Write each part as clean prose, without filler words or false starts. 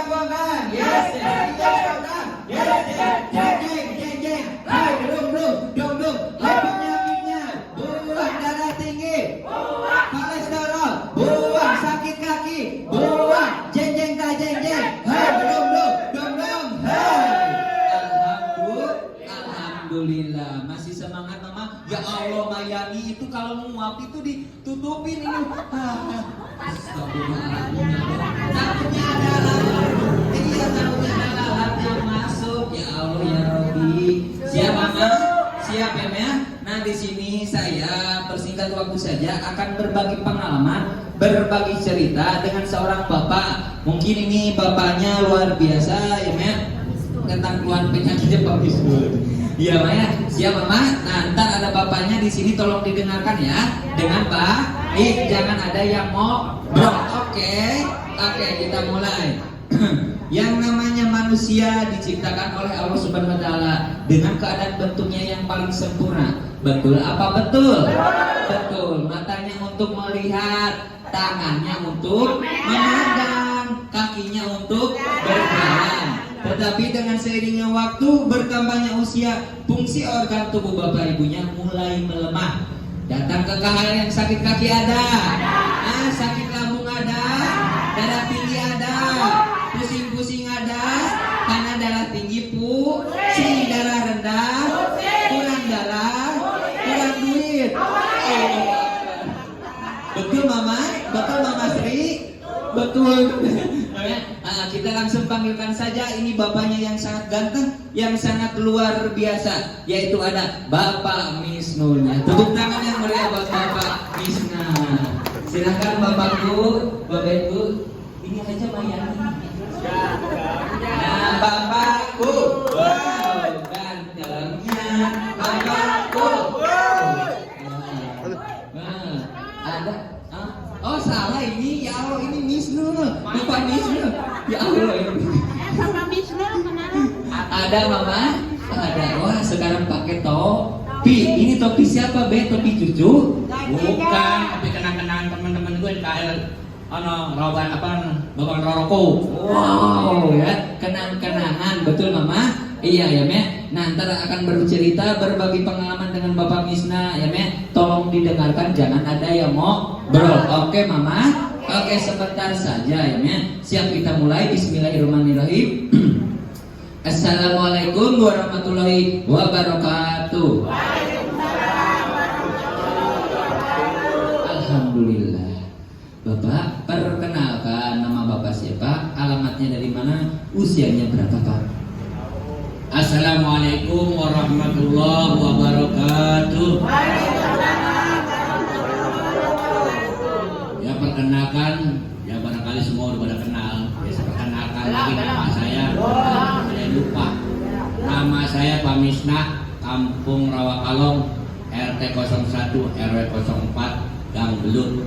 Bongkang, yes, jeng, hai, dong, lepasnya minyak, buang darah tinggi, kolesterol, buang sakit kaki, buang jeng, hai, dong, hai. Alhamdulillah, masih semangat mama. Ya Allah, Mayani itu kalau mau nguap itu ditutupin ini. Astagfirullahaladzim. Takutnya ada lalat yang masuk. Ya Allah ya Rabbi. Siap mama? Siap ya? Nah di sini saya persingkat waktu saja akan berbagi pengalaman, berbagi cerita dengan seorang bapak. Mungkin ini bapaknya luar biasa ya Maya, tentang keluhan penyakitnya Pak Wisnu. Iya Maya, siap mama. Nah ntar ada bapaknya di sini, tolong didengarkan ya dengan baik, jangan ada yang mau bro. Oke, kita mulai. Yang namanya manusia diciptakan oleh Allah Subhanahu wa taala dengan keadaan bentuknya yang paling sempurna. Betul apa betul? Betul. Matanya untuk melihat, tangannya untuk memandang, kakinya untuk berjalan. Tetapi dengan seiringnya waktu, bertambahnya usia, fungsi organ tubuh bapak ibunya mulai melemah. Datang ke yang sakit kaki ada, sakit lambung ada, darah tinggi ada, pusing-pusing ada, karena darah tinggi pusing, darah rendah, kurang darah, kurang duit. Betul mama? Betul mama Sri? Betul. Kita langsung panggilkan saja ini bapaknya yang sangat ganteng, yang sangat luar biasa, yaitu ada Bapak Misnunya. Tepuk tangan yang meriah buat Bapak Misna. Silakan Bapakku, Bapak Ibu. Ini aja Mayani. Nah, Bapakku. Wow, gantengnya Bapakku. Nah, ada. Oh salah ini, ya Allah ini Misnu, Bapak Misnu. Ya Allah ini. Bapak Misnu mana? Ada mama? Ada. Wah sekarang pakai topi. Ini topi siapa be? Topi cucu? Bukan, tapi kenang-kenangan teman-teman gue KL. Roban apa? Bapak Roroko. Wow ya, kenang-kenangan betul mama. Iya ya me. Nah ntar akan bercerita, berbagi pengalaman dengan Bapak Misna ya me. Tolong didengarkan, jangan ada yang mau bro. Oke mama. Oke sebentar saja ya me. Siap kita mulai. Bismillahirrahmanirrahim. Assalamualaikum warahmatullahi wabarakatuh. Alhamdulillah. Bapak perkenalkan, nama Bapak siapa? Alamatnya dari mana? Usianya berapa Pak? Assalamualaikum warahmatullahi wabarakatuh. Ya perkenalkan, ya barangkali semua udah pada kenal. Ya saya perkenalkan lagi nama saya lupa. Nama saya Pak Misna, Kampung Rawakalong, RT 01 RW 04 Gang Belut.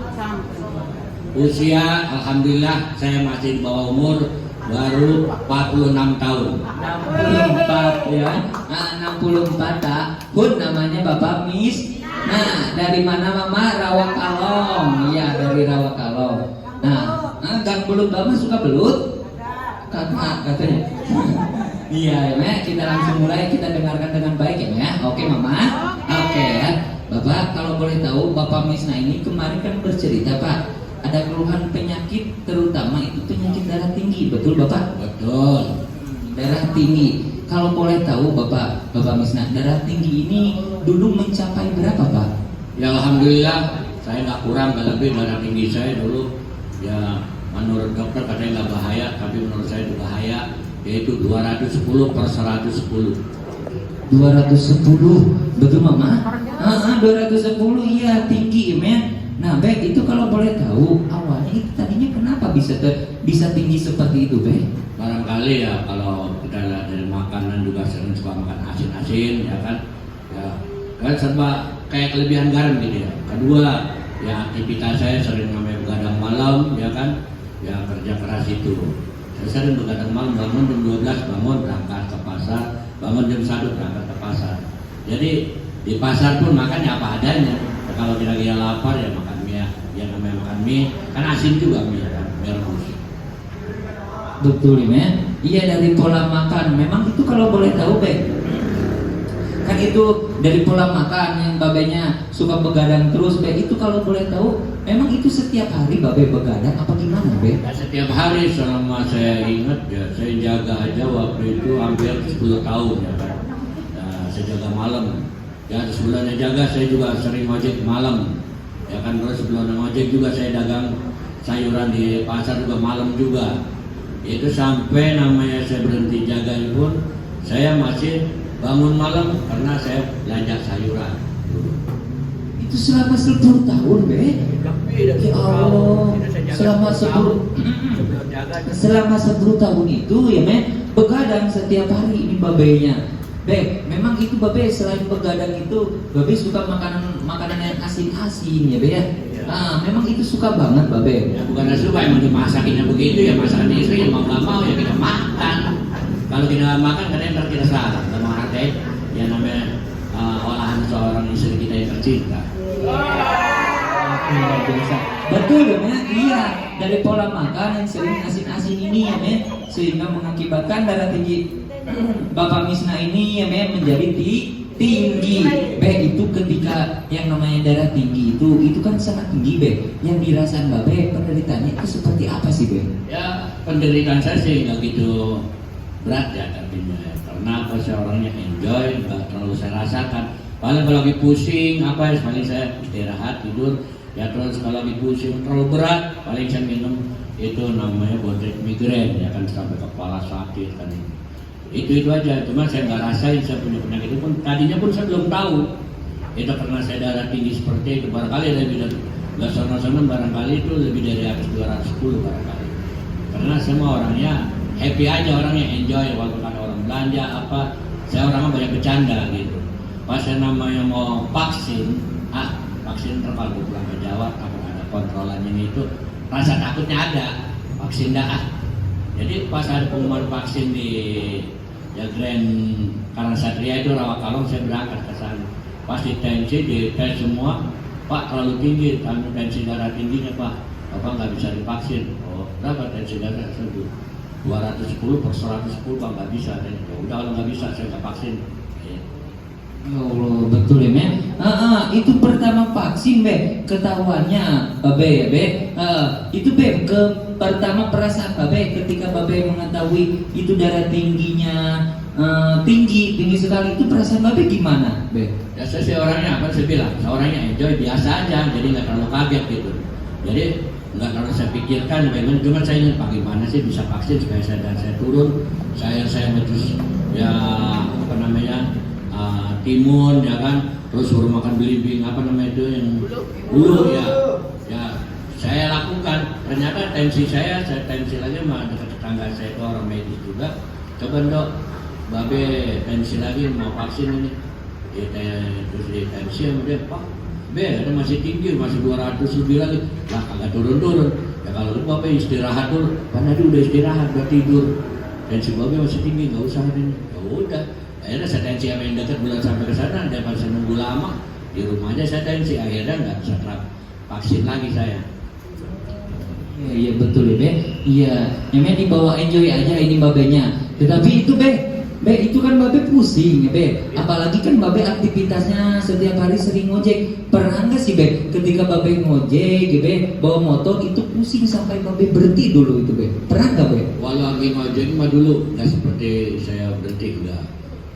Usia alhamdulillah saya masih di bawah umur, baru 46 tahun. 64 ya. Nah, 64 tahun namanya Bapak Mis. Nah, dari mana Mama? Rawakalong. Iya, dari Rawakalong. Nah, Gang Belut Mama suka belut? Katanya. Iya, ya, kita langsung mulai, kita dengarkan dengan baik ya. Oke, Mama. Oke ya. Bapak, kalau boleh tahu Bapak Misna ini kemarin kan bercerita, Pak, ada keluhan penyakit, terutama itu penyakit darah tinggi, betul Bapak? Betul. Darah tinggi. Kalau boleh tahu Bapak Misna, darah tinggi ini dulu mencapai berapa Pak? Ya alhamdulillah saya nggak kurang, nggak lebih. Darah tinggi saya dulu ya menurut dokter katanya nggak bahaya, tapi menurut saya itu bahaya, yaitu 210 per 110. 210, betul Mama? 210 iya tinggi men. Nah baik, itu kalau boleh tahu awalnya itu tadinya kenapa bisa tinggi seperti itu Be? Barangkali ya kalau kita lihat dari makanan juga sering suka makan asin-asin ya kan, kan serba kayak kelebihan garam gitu ya. Kedua ya aktivitas saya sering namanya begadang malam ya kan, ya kerja keras itu. Saya sering begadang malam, bangun jam 12 bangun berangkat ke pasar, bangun jam 1 berangkat ke pasar. Jadi di pasar pun makannya apa adanya. Kalau kita lagi lapar ya makan mie yang namanya makan mie kan asin juga mie kan merebus. Betul ya. Iya, dari pola makan. Memang itu kalau boleh tahu Be, kan itu dari pola makan yang babenya suka begadang terus Be, itu kalau boleh tahu memang itu setiap hari babe begadang apa gimana Be? Ya, setiap hari selama saya ingat ya saya jaga aja waktu itu hampir 10 tahun ya kan. Nah, saya jaga malam. Ya sebelumnya jaga saya juga sering ojek malam. Ya kan, terus sebelum ojek juga saya dagang sayuran di pasar juga malam juga. Itu sampai namanya saya berhenti jaga pun saya masih bangun malam karena saya belanja sayuran. Itu selama 10 tahun Be? Ya Allah, selama 10 tahun itu ya Me, begadang setiap hari ini babenya. Be, memang itu babe selain begadang itu babe suka makanan yang asin-asin ya Be ya. Ah, memang itu suka banget babe. Ya bukan suka, emang dimasakinnya begitu ya, masakan istri ya mau nggak mau ya kita makan. Kalau kita makan kadang ntar kita salah, nggak menghargai yang namanya olahan seorang istri kita yang tercinta. Luar biasa. Betul ya Me? Iya, dari pola makan yang sering asin-asin ini ya Me, sehingga mengakibatkan darah tinggi Bapak Misna ini ya Me menjadi tinggi. Be, itu ketika yang namanya darah tinggi itu kan sangat tinggi Be. Yang dirasakan Babe penderitaannya itu seperti apa sih Be? Ya penderitaan saya sih nggak gitu berat ya artinya ya. Karena apa, saya orangnya enjoy, nggak terlalu saya rasakan. Paling kalau lagi pusing apa ya paling saya istirahat tidur. Ya terus kalau lagi pusing terlalu berat paling saya minum itu namanya bodrek migrain ya kan, sampai kepala sakit kan. Itu aja, cuma saya nggak rasain saya punya penyakit itu pun tadinya pun saya belum tahu itu karena saya darah tinggi seperti itu. Barangkali lebih dari nggak sono-sono, barangkali itu lebih dari atas 210 barangkali. Karena semua orangnya happy aja, orangnya enjoy walaupun ada orang belanja apa, saya orangnya banyak bercanda gitu. Pas saya namanya mau vaksin, vaksin ntar kalau pulang ke Jawa takut ada kontrolannya itu, rasa takutnya ada vaksin dah. Jadi pas ada pengumuman vaksin di Grand Karnasatria itu Rawakalong, saya berangkat ke sana. Pas di tensi, di tes semua, Pak terlalu tinggi, kami tensi darah tingginya Pak, Bapak nggak bisa divaksin. Oh, berapa tensi darah? 210 per 110 Pak, nggak bisa. Ya udah kalau nggak bisa saya nggak vaksin. Ya Allah, betul ya Me. Itu pertama vaksin Be, ketahuannya Babe ya Be. Itu Be, pertama perasaan Babe ketika Babe mengetahui itu darah tingginya tinggi sekali, itu perasaan Babe gimana Be? Ya saya orangnya apa saya bilang, saya orangnya enjoy biasa aja, jadi nggak terlalu kaget gitu. Jadi nggak terlalu saya pikirkan, cuma saya ingin bagaimana sih bisa vaksin supaya saya turun, saya terus ya apa namanya timun ya kan, terus suruh makan belimbing apa namanya itu yang bulu ya saya lakukan. Ternyata tensi saya tensi lagi sama dekat tetangga saya itu orang medis juga, coba Dok Babe tensi lagi mau vaksin ini terus di tensi sama dia, Pak Be ada masih tinggi, masih 200 lebih lagi lah, kagak turun ya. Kalau lu Babe istirahat dulu, karena dia udah istirahat udah tidur, tensi Babe masih tinggi nggak usah ini. Ya udah, akhirnya saya tensi sama yang dekat bulan sampai ke sana, daripada saya nunggu lama di rumah aja saya tensi, akhirnya nggak bisa vaksin lagi saya. Iya betul ya Be. Iya, memang dibawa enjoy aja ini babenya. Tetapi itu Be itu kan Babe pusing ya Be. Apalagi kan Babe aktivitasnya setiap hari sering ngojek. Pernah nggak sih Be ketika Babe ngojek ya Be, bawa motor itu pusing sampai Babe berhenti dulu itu Be? Pernah nggak Be? Walau lagi ngojek mah dulu nggak seperti saya berhenti enggak.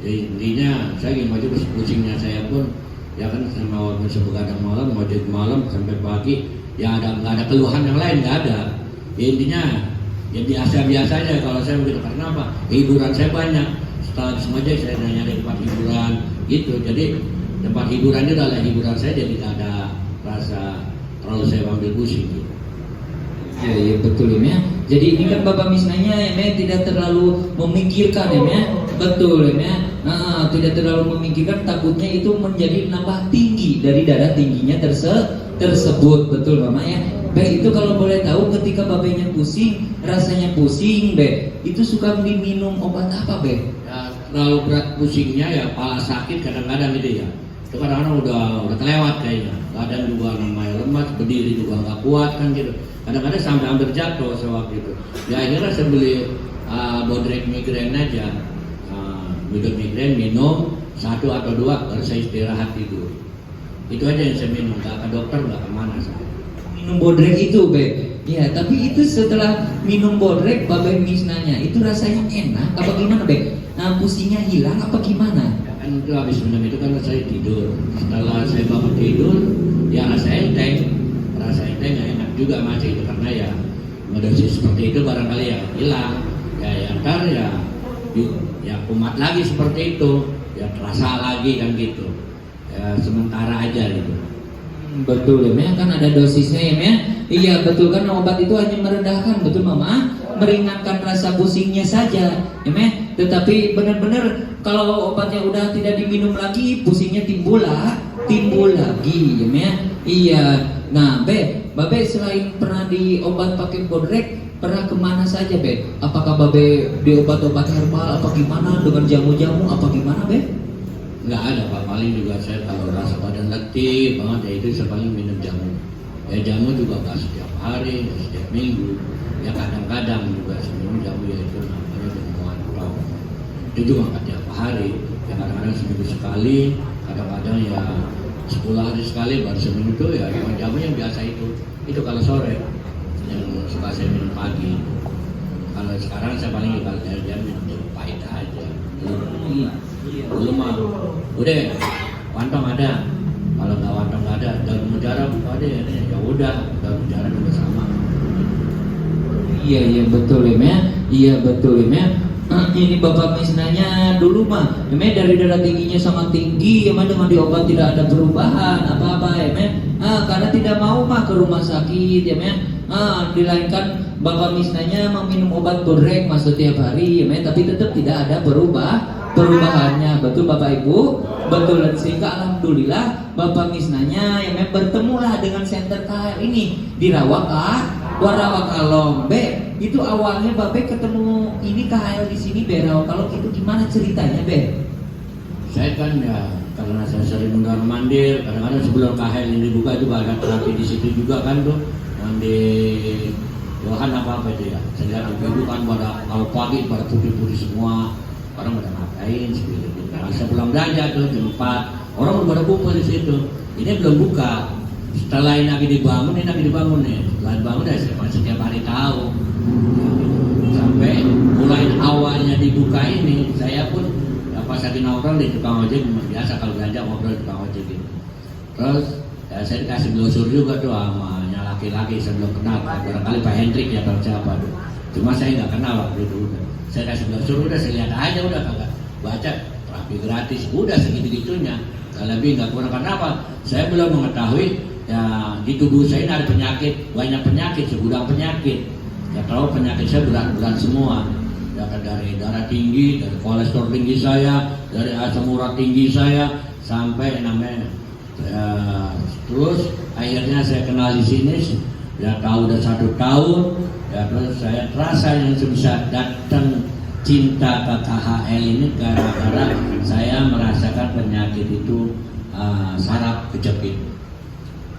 Jadi intinya saya lagi ngojek pusingnya saya pun ya kan, sama walaupun sebegadang malam ngojek malam sampai pagi ya nggak ada keluhan yang lain, nggak ada. Ya, intinya ya biasa aja kalau saya begitu. Karena apa? Hiburan saya banyak. Setelah ngojek saya nyari tempat hiburan gitu. Jadi tempat hiburannya adalah hiburan saya, jadi nggak ada rasa terlalu saya ambil pusing gitu. Iya betul ya. Jadi ini kan Bapak Misnanya ya Me tidak terlalu memikirkan ya Me. Betul ya Me. Tidak terlalu memikirkan, takutnya itu menjadi nambah tinggi dari darah tingginya tersebut. Betul Mama ya. Be, itu kalau boleh tahu ketika babenya pusing, rasanya pusing Be, itu suka diminum obat apa Be? Ya, terlalu berat pusingnya ya kepala sakit kadang-kadang gitu ya. Itu kadang-kadang udah kelewat kayaknya. Badan juga namanya lemas, berdiri juga nggak kuat kan gitu. Kadang-kadang sampai hampir jatuh sewaktu itu. Ya akhirnya saya beli Bodrek migrain aja. Bodrek migrain minum 1 atau 2 baru saya istirahat tidur. Itu aja yang saya minum, nggak ke dokter, nggak kemana saya. Minum Bodrek itu, Be. Ya, tapi itu setelah minum Bodrek, Babe Misnanya, itu rasanya enak apa gimana, Be? Nah, pusingnya hilang apa gimana? Ya kan itu habis minum itu kan saya tidur. Setelah saya bangun tidur, ya rasa enteng nggak enak juga masih itu karena ya ngedosis seperti itu barangkali ya hilang. Ya ntar ya kumat lagi seperti itu, ya terasa lagi kan gitu. Ya sementara aja gitu. Betul ya, kan ada dosisnya ya. Iya betul kan, obat itu hanya meredahkan, betul Mama, meringankan rasa pusingnya saja ya. Tetapi benar-benar kalau obatnya udah tidak diminum lagi, pusingnya timbul lagi ya. Iya. Nah, Babe selain pernah diobat pakai Bodrek, pernah kemana saja, Be? Apakah Babe diobat-obat herbal apa gimana, dengan jamu-jamu apa gimana, Be? Nggak ada Pak, paling juga saya kalau rasa badan letih banget ya itu saya paling minum jamu. Ya jamu juga nggak setiap hari, nggak setiap minggu. Ya kadang-kadang juga saya minum jamu, ya itu namanya jamu mantau. Itu juga nggak tiap hari. Ya kadang-kadang seminggu sekali, kadang-kadang ya 10 hari sekali baru saya minum itu ya jamu yang biasa itu. Itu kalau sore yang suka saya minum pagi. Kalau sekarang saya paling kalau jalan minum jamu pahit aja. Belum mah udah wantong ada, kalau nggak wantong nggak ada, daun mutiara ada ya udah daun mutiara juga sama. Iya betul ya. Iya betul ya. Ini Bapak Misnanya dulu mah dari darah tingginya sangat tinggi ya, dengan diobat tidak ada perubahan apa-apa ya. Karena tidak mau mah ke rumah sakit ya. Dilainkan Bapak Misnanya meminum obat Bodrek masuk tiap hari ya, tapi tetap tidak ada perubahannya. Betul Bapak Ibu, betul. Sehingga alhamdulillah Bapak Misnanya yang bertemulah dengan center KL ini di Warawakalong. Itu awalnya Babe ketemu ini KL di sini Warawakalong itu gimana ceritanya, Be? Saya kan ya karena saya sering mondar mandir, kadang-kadang sebelum KL ini dibuka itu ada terapi di situ juga kan tuh, yang di Yohan apa itu ya. Saya lihat ibu kan pada kalau pagi pada putih-putih semua. Orang pada ngapain seperti itu. Nah, saya pulang belanja tuh jam 4, orang udah pada kumpul di situ. Ini belum buka. Setelah ini lagi dibangun nih. Setelah dibangun ya saya setiap hari tahu. Sampai mulai awalnya dibuka ini, saya pun ya, pas lagi nongkrong di tukang ojek biasa kalau belanja ngobrol di tukang ojek gitu. Terus ya, saya dikasih brosur juga tuh sama laki-laki saya belum kenal. Barangkali Pak Hendrik ya atau siapa tuh. Cuma saya nggak kenal waktu itu. Saya kasih brosur, udah saya lihat aja, udah kagak baca, terapi gratis, udah segitu-gitunya. Kalau lebih nggak kurang, karena apa? Saya belum mengetahui ya di tubuh saya ini ada penyakit, banyak penyakit, segudang penyakit. Ya tahu penyakit saya berat-berat semua. Ya dari darah tinggi, dari kolesterol tinggi saya, dari asam urat tinggi saya, sampai namanya terus akhirnya saya kenal di sini. Ya tahu udah 1 tahun. Ya terus saya terasa yang bisa datang cinta ke KHL ini gara-gara saya merasakan penyakit itu saraf kejepit.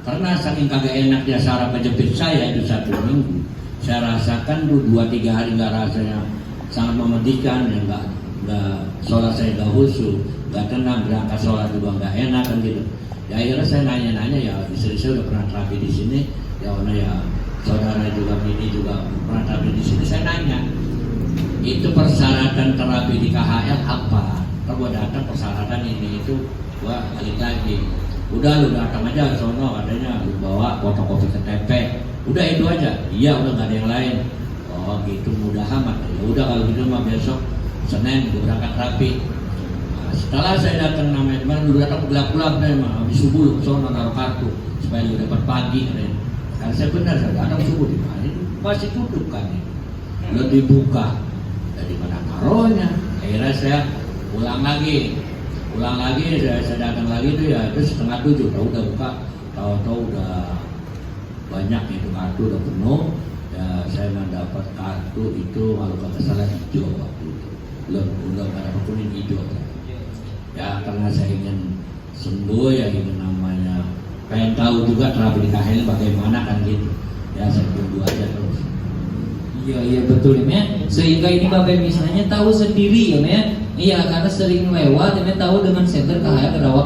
Karena saking kagak enaknya saraf kejepit saya itu 1 minggu, saya rasakan tuh 2-3 hari nggak rasanya, sangat memedihkan ya, nggak sholat saya nggak khusyuk, nggak tenang, berangkat sholat juga nggak enak kan gitu. Ya akhirnya saya nanya-nanya, ya istri saya udah pernah terapi di sini, ya mana ya saudara juga ini juga pernah terapi di sini. Saya nanya, itu persyaratan terapi di KHL apa? Kalau gua datang persyaratan ini itu, gua balik lagi. Udah lu datang aja sono, katanya lu bawa fotokopi KTP. Udah itu aja. Iya, udah nggak ada yang lain. Oh gitu, mudah amat. Ya udah kalau gitu mah besok Senin gua berangkat terapi. Nah, setelah saya datang namanya kemarin udah datang gelap-gelap memang habis subuh lu sono naruh kartu supaya lu dapat pagi katanya. Karena saya benar, saya datang subuh di mana itu masih tutup kan ini. Belum dibuka. Dari mana taruhnya? Akhirnya saya ulang lagi, saya datang lagi itu ya itu 6:30, tahu udah buka, tahu udah banyak itu kartu udah penuh. Ya saya mendapat kartu itu kalau nggak salah hijau waktu itu, belum ada kuning hijau. Ya karena saya ingin sembuh ya gitu namanya. Pengen tahu juga terapi di KHL bagaimana kan gitu. Ya saya tunggu aja terus. Iya betul ya. Sehingga ini Bapak misalnya tahu sendiri ya. Iya karena sering lewat ya tahu dengan center KHL Rawa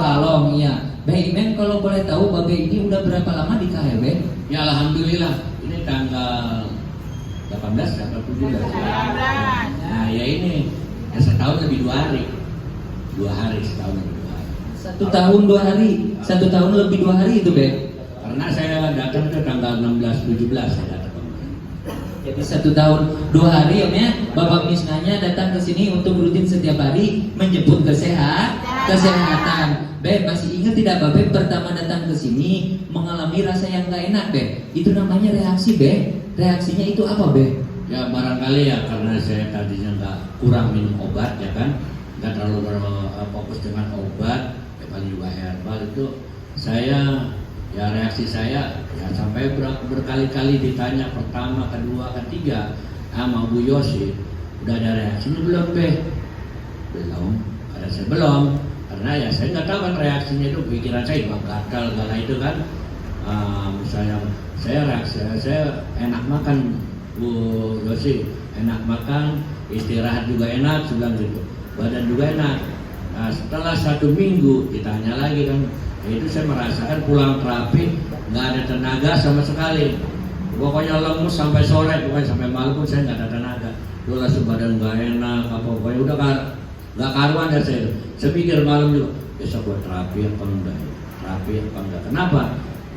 Kalong iya. Baik men kalau boleh tahu Bapak ini udah berapa lama di KHL? Ya alhamdulillah ini tanggal 18 atau 17. Nah ya ini ya setahun lebih 2 hari. 2 hari setahun lebih 2 hari. 1 tahun 2 hari. 1 tahun lebih 2 hari itu Be. Karena saya datang ke tanggal 16-17 saya datang. Jadi 1 tahun 2 hari ya Bapak Misnanya datang ke sini untuk rutin setiap hari menjemput kesehatan. Be, masih ingat tidak Bapak pertama datang ke sini mengalami rasa yang gak enak Be? Itu namanya reaksi Be. Reaksinya itu apa Be? Ya barangkali ya karena saya tadinya kurang minum obat ya kan, nggak terlalu fokus dengan obat, ya paling juga herbal itu saya ya reaksi saya ya sampai berkali-kali ditanya pertama, kedua, ketiga sama Bu Yosi udah ada reaksinya belum Be? Belum, karena saya belum karena ya saya nggak tahu kan reaksinya itu pikiran saya juga gatal segala itu kan. Misalnya saya reaksi saya enak makan Bu Yosi, enak makan, istirahat juga enak, bilang gitu, badan juga enak. Nah setelah 1 minggu ditanya lagi kan, itu saya merasakan pulang terapi nggak ada tenaga sama sekali. Pokoknya lemes sampai sore, pokoknya sampai malam pun saya nggak ada tenaga. Dulu langsung badan nggak enak, apa pokoknya udah nggak karuan ya saya. Saya pikir malam juga besok buat terapi apa enggak? Terapi apa enggak? Kenapa?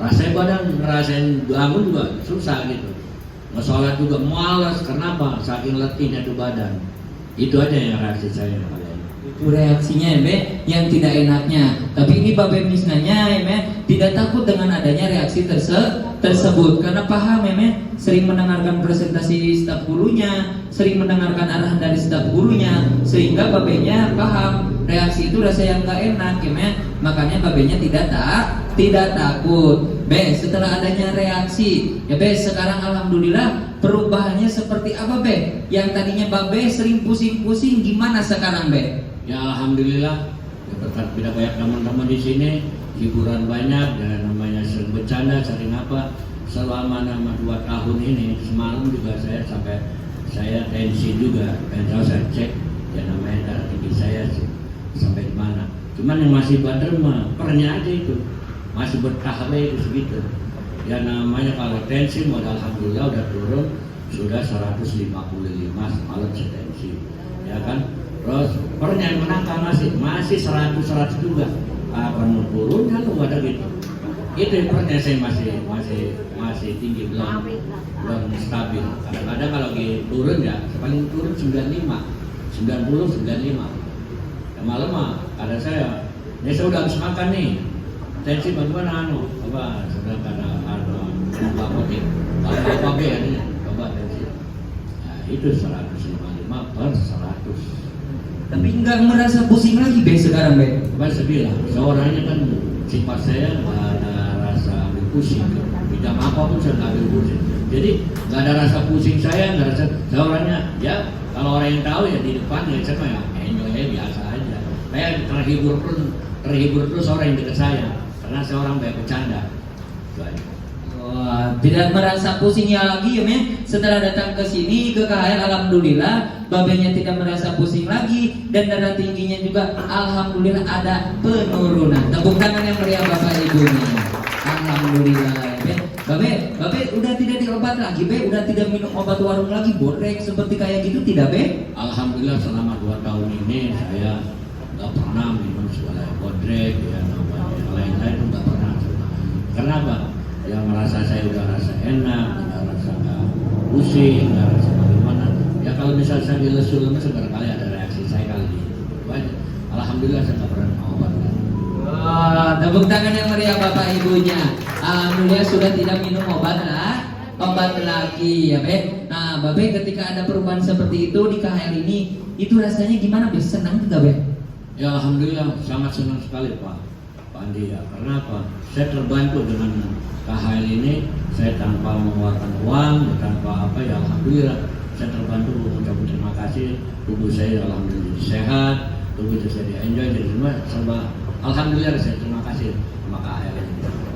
Rasanya badan ngerasain bangun juga susah gitu. Ngesolat juga malas. Kenapa? Saking letihnya tuh badan. Itu aja yang reaksi saya. Itu reaksinya ya Be, yang tidak enaknya. Tapi ini Bapak Misnanya ya Be, tidak takut dengan adanya reaksi tersebut karena paham ya Be, sering mendengarkan presentasi staf gurunya, sering mendengarkan arahan dari staf gurunya, sehingga Babenya paham reaksi itu rasa yang gak enak ya Be. Makanya Babenya tidak takut. Be, setelah adanya reaksi ya Be, sekarang alhamdulillah perubahannya seperti apa Be? Yang tadinya Babe sering pusing-pusing gimana sekarang Be? Ya alhamdulillah ya, berkat tidak banyak teman-teman di sini, hiburan banyak dan namanya sering bercanda, sering apa. Selama 2 tahun ini semalam juga saya sampai saya tensi juga, pengen saya cek ya namanya darah tinggi saya sampai di mana. Cuman yang masih bader mah pernya aja itu masih bertahap itu segitu. Ya namanya kalau tensi modal alhamdulillah udah turun sudah 155 semalam tensi ya kan. Terus pernya yang menangkal masih 100 juga. Apa mau turun kan nggak ada gitu. Itu pernya saya masih tinggi belum stabil. Kadang-kadang kalau turun ya paling turun 95, 90, 95. Ya, malam mah ada saya udah habis makan nih. Tensi bagaimana apa sudah karena apotek apa B ini coba tensi. Nah, itu 155 per 100. Tapi nggak merasa pusing lagi Be sekarang Be? Saya bilang, seorangnya kan sifat saya nggak ada rasa ambil pusing. Bidang apapun saya nggak ambil pusing. Jadi nggak ada rasa pusing saya, nggak rasa. Seorangnya ya kalau orang yang tahu ya di depan ya saya ya enjoy biasa aja. Saya terhibur terus orang yang dekat saya. Karena saya orang banyak bercanda. Wah, tidak merasa pusingnya lagi ya Men. Setelah datang ke sini ke KHL alhamdulillah Babenya tidak merasa pusing lagi dan darah tingginya juga alhamdulillah ada penurunan. Tepuk tangan yang meriah Bapak Ibunya. Alhamdulillah ya Ben. Babe udah tidak diobat lagi Be, udah tidak minum obat warung lagi bodrek seperti kayak gitu tidak Be? Alhamdulillah selama 2 tahun ini saya nggak pernah minum segala bodrek ya namanya yang lain-lain nggak pernah. Kenapa? Ya merasa saya udah rasa enak, udah rasa nggak pusing, nggak rasa bagaimana. Ya kalau misalnya saya lemes barangkali ada reaksi saya kali ini. Alhamdulillah saya nggak pernah obat. Wah, tepuk tangan yang meriah Bapak Ibunya. Alhamdulillah sudah tidak minum obat lagi ya Be. Nah Babe ketika ada perubahan seperti itu di KHL ini, itu rasanya gimana Be? Senang tidak Be? Ya alhamdulillah sangat senang sekali Pak Andi ya. Karena apa? Saya terbantu dengan KHL ini, saya tanpa mengeluarkan uang, tanpa apa ya alhamdulillah saya terbantu. Mengucapkan terima kasih, tubuh saya alhamdulillah sehat, tubuh saya enjoy, jadi semua serba Alhamdulillah saya terima kasih sama KHL.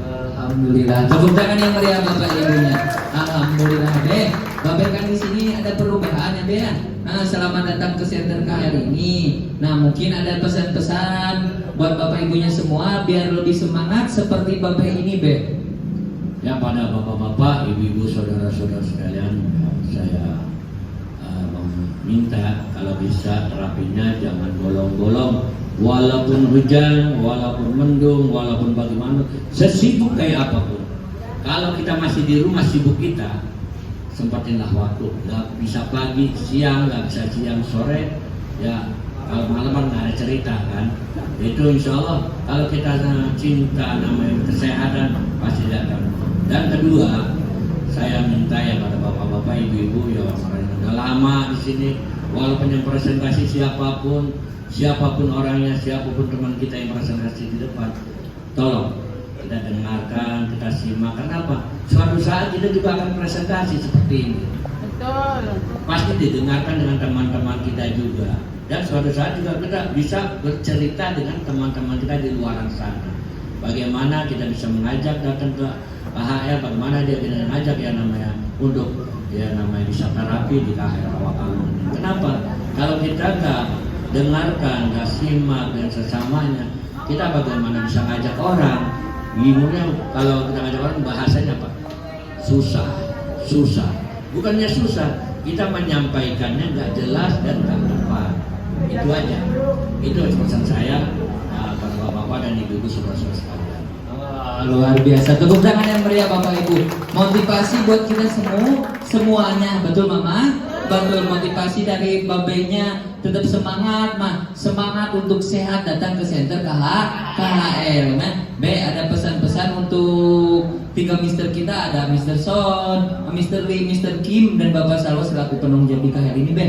Alhamdulillah. Tepuk tangan yang meriah Bapak Ibunya. Alhamdulillah. Bapak kan di sini ada perubahan ya Be ya. Nah, selamat datang ke center KHL ini. Nah, mungkin ada pesan-pesan buat Bapak Ibunya semua biar lebih semangat seperti Bapak ini Be. Ya, pada bapak-bapak, ibu-ibu, saudara-saudara sekalian, saya meminta kalau bisa terapinya jangan bolong-bolong. Walaupun hujan, walaupun mendung, walaupun bagaimana, sesibuk kayak apapun. Kalau kita masih di rumah sibuk kita, sempatinlah waktu. Gak bisa pagi, siang, gak bisa siang, sore. Ya, kalau malam nggak ada cerita kan. Itu insya Allah kalau kita cinta namanya kesehatan pasti datang. Dan kedua, saya minta ya pada bapak-bapak, ibu-ibu ya orang yang udah lama di sini, walaupun yang presentasi siapapun orangnya, siapapun teman kita yang presentasi di depan, tolong kita dengarkan, kita simak. Kenapa? Suatu saat kita juga akan presentasi seperti ini. Betul. Pasti didengarkan dengan teman-teman kita juga. Dan suatu saat juga kita bisa bercerita dengan teman-teman kita di luar sana. Bagaimana kita bisa mengajak datang ke KHL, bagaimana dia bisa mengajak ya namanya untuk ya namanya bisa terapi di KHL Rawakalong. Kenapa? Kalau kita nggak dengarkan, nggak simak dan sesamanya, kita bagaimana bisa ngajak orang? Bingungnya kalau kita ngajak orang bahasanya apa? Susah. Bukannya susah, kita menyampaikannya nggak jelas dan nggak tepat. Itu aja. Itu pesan saya pada bapak-bapak dan ibu-ibu saudara-saudara sekalian. Luar biasa. Tepuk tangan yang meriah Bapak Ibu. Motivasi buat kita semuanya. Betul Mama? Betul, motivasi dari babenya tetap semangat mah. Semangat untuk sehat datang ke center KHL. Nah, ada pesan-pesan untuk 3 Mister kita, ada Mister Son, Mister Lee, Mister Kim dan Bapak Salwa selaku penanggung jawab di KHL ini, Be.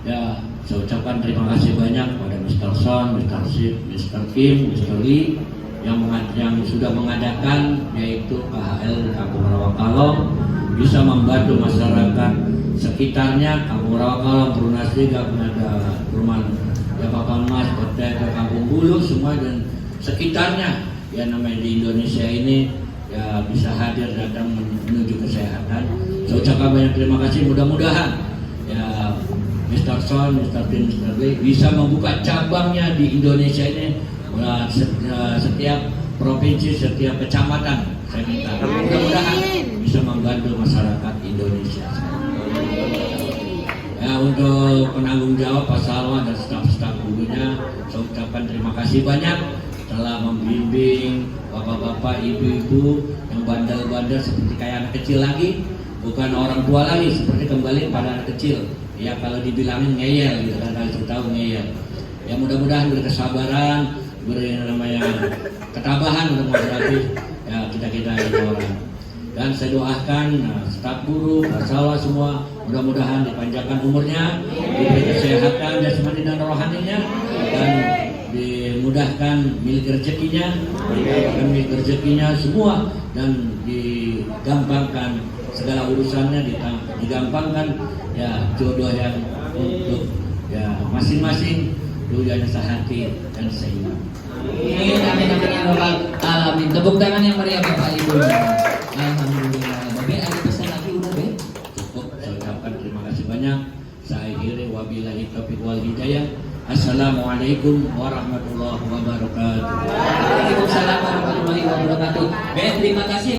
Ya, saya ucapkan terima kasih banyak kepada Mister Son, Mister Sip, Mister Kim, Mister Lee yang sudah mengadakan yaitu KHL di Kampung Rawakalong, bisa membantu masyarakat sekitarnya. Kampung Rawakalong, Brunasri, ada perumahan ya Bapak Mas, Hotel, Kampung Bulu semua dan sekitarnya ya namanya di Indonesia ini ya bisa hadir datang menuju kesehatan. Saya ucapkan banyak terima kasih. Mudah-mudahan ya Mr. Son, Mr. Tim, Mr. Lee bisa membuka cabangnya di Indonesia ini. Setiap provinsi, setiap kecamatan saya minta mudah-mudahan bisa membantu masyarakat Indonesia. Ya, untuk penanggung jawab Pak Salwa dan staf-staf gurunya saya ucapkan terima kasih banyak telah membimbing bapak-bapak, ibu-ibu yang bandel-bandel seperti kayak anak kecil lagi, bukan orang tua lagi, seperti kembali pada anak kecil. Ya kalau dibilangin ngeyel gitu kan, kalau tahu ngeyel. Ya mudah-mudahan berkesabaran, namanya ketabahan untuk menghadapi ya kita ini orang. Dan saya doakan staf guru, Salwa semua mudah-mudahan dipanjangkan umurnya, diberi kesehatan jasmani dan rohaninya, dan dimudahkan milik rezekinya semua, dan digampangkan segala urusannya, digampangkan ya jodoh yang untuk ya masing-masing dunianya sehati dan seiman. Amin ya rabbal alamin. Tepuk tangan yang meriah Bapak Ibu. Alhamdulillah. Babe ada pesan lagi udah Be? Cukup, saya ucapkan terima kasih banyak. Saya akhiri wabillahi taufiq wal hidayah. Assalamualaikum warahmatullahi wabarakatuh. Waalaikumsalam warahmatullahi wabarakatuh. Be terima kasih.